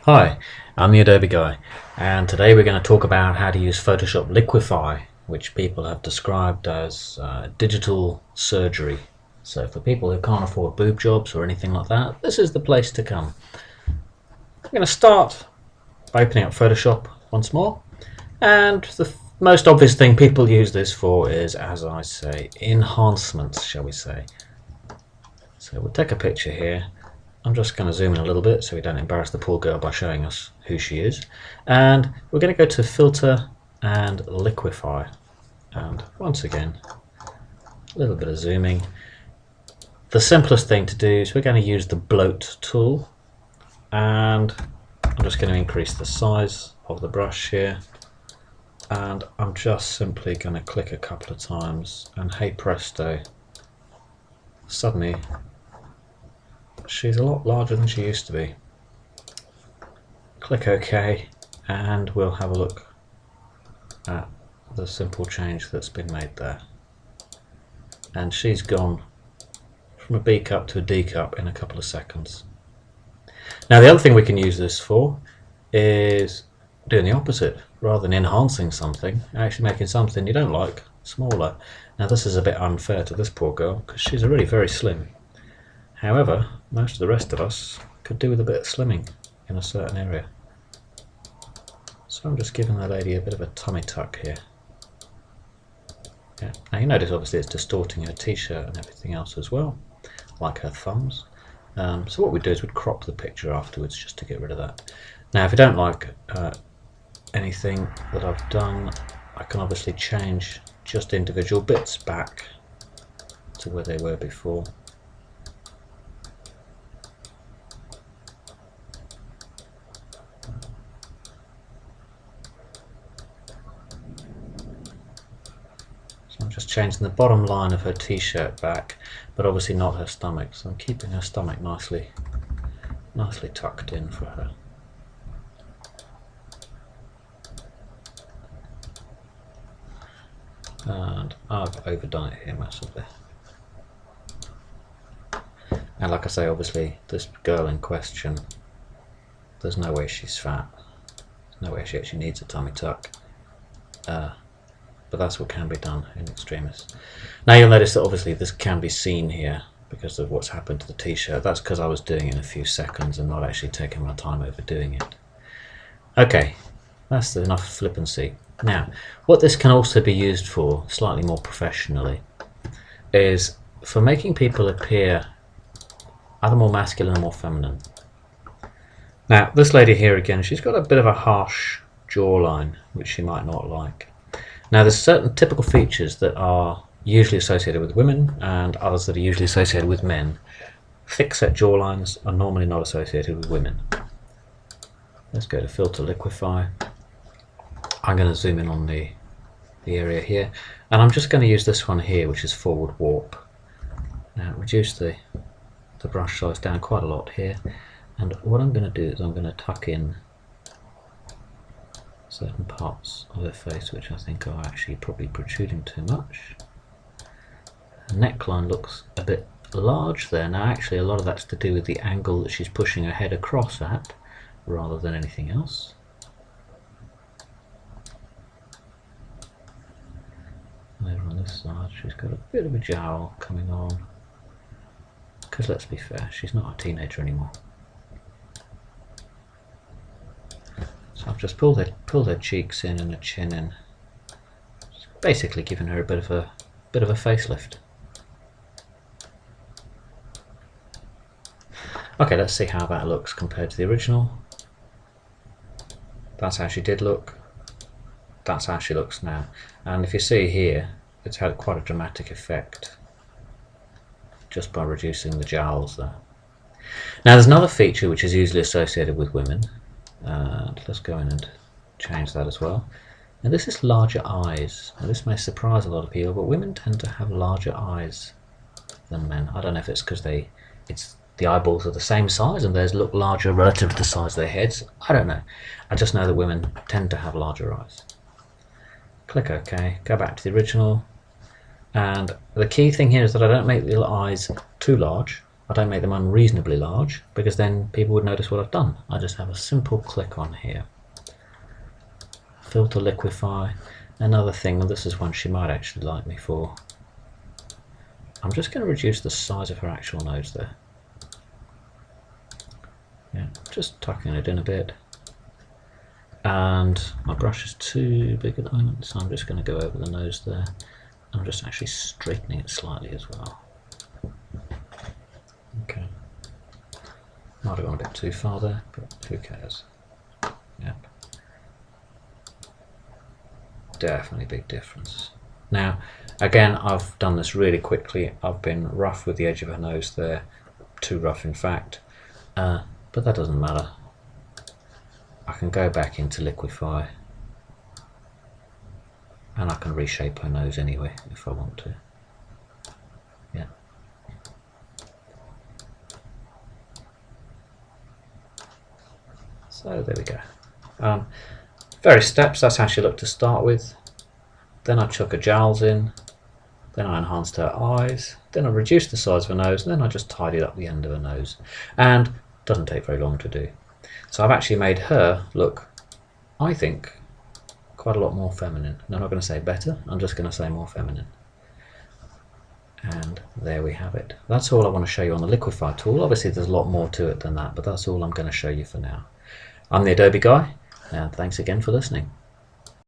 Hi, I'm the Adobe guy, and today we're going to talk about how to use Photoshop Liquify, which people have described as digital surgery. So for people who can't afford boob jobs or anything like that, this is the place to come. I'm going to start by opening up Photoshop once more, and the most obvious thing people use this for is, as I say, enhancements, shall we say. So we'll take a picture here. I'm just going to zoom in a little bit so we don't embarrass the poor girl by showing us who she is. And we're going to go to Filter and Liquify. And once again, a little bit of zooming. The simplest thing to do is we're going to use the bloat tool. And I'm just going to increase the size of the brush here. And I'm just simply going to click a couple of times. And hey presto, suddenly she's a lot larger than she used to be. Click OK and we'll have a look at the simple change that's been made there. And she's gone from a B cup to a D cup in a couple of seconds. Now the other thing we can use this for is doing the opposite. Rather than enhancing something, actually making something you don't like smaller. Now this is a bit unfair to this poor girl because she's already very slim. However, most of the rest of us could do with a bit of slimming in a certain area. So I'm just giving the lady a bit of a tummy tuck here. Yeah. Now you notice obviously it's distorting her t-shirt and everything else as well, like her thumbs. So what we'd do is we'd crop the picture afterwards just to get rid of that. Now if you don't like anything that I've done, I can obviously change just individual bits back to where they were before. I'm just changing the bottom line of her t-shirt back, but obviously not her stomach, so I'm keeping her stomach nicely tucked in for her. And I've overdone it here massively. And like I say, obviously this girl in question, there's no way she's fat, there's no way she actually needs a tummy tuck. But that's what can be done in extremis. Now you'll notice that obviously this can be seen here because of what's happened to the t-shirt. That's because I was doing it in a few seconds and not actually taking my time over doing it. Okay, that's enough flippancy. Now, what this can also be used for, slightly more professionally, is for making people appear either more masculine or more feminine. Now, this lady here again, she's got a bit of a harsh jawline, which she might not like. Now there's certain typical features that are usually associated with women and others that are usually associated with men. Thick set jawlines are normally not associated with women. Let's go to Filter Liquify. I'm going to zoom in on the area here, and I'm just going to use this one here, which is Forward Warp. Now reduce the brush size down quite a lot here, and what I'm going to do is I'm going to tuck in certain parts of her face which I think are actually probably protruding too much. The neckline looks a bit large there. Now actually a lot of that's to do with the angle that she's pushing her head across at rather than anything else. And over on this side she's got a bit of a jowl coming on, because let's be fair, she's not a teenager anymore. So I've just pulled her cheeks in and her chin in, basically giving her a bit of a facelift. Okay, let's see how that looks compared to the original. That's how she did look. That's how she looks now. And if you see here, it's had quite a dramatic effect just by reducing the jowls there. Now there's another feature which is usually associated with women. And let's go in and change that as well. And this is larger eyes. Now this may surprise a lot of people, but women tend to have larger eyes than men. I don't know if it's because the eyeballs are the same size and theirs look larger relative to the size of their heads. I don't know. I just know that women tend to have larger eyes. Click OK, go back to the original. And the key thing here is that I don't make the eyes too large I don't make them unreasonably large, because then people would notice what I've done. I just have a simple click on here. Filter Liquify. Another thing, and this is one she might actually like me for. I'm just going to reduce the size of her actual nose there. Yeah, just tucking it in a bit. And my brush is too big at the moment, so I'm just going to go over the nose there. I'm just actually straightening it slightly as well. Okay. Might have gone a bit too far there, but who cares? Yep. Definitely big difference. Now, again, I've done this really quickly. I've been rough with the edge of her nose there, too rough in fact, but that doesn't matter. I can go back into Liquify and I can reshape her nose anyway if I want to. Yeah. So there we go. Various steps, that's how she looked to start with. Then I chuck her jowls in, then I enhanced her eyes, then I reduced the size of her nose, and then I just tidied up the end of her nose. And it doesn't take very long to do. So I've actually made her look, I think, quite a lot more feminine. No, I'm not going to say better, I'm just going to say more feminine. And there we have it. That's all I want to show you on the Liquify tool. Obviously there's a lot more to it than that, but that's all I'm going to show you for now. I'm the Adobe Guy, and thanks again for listening.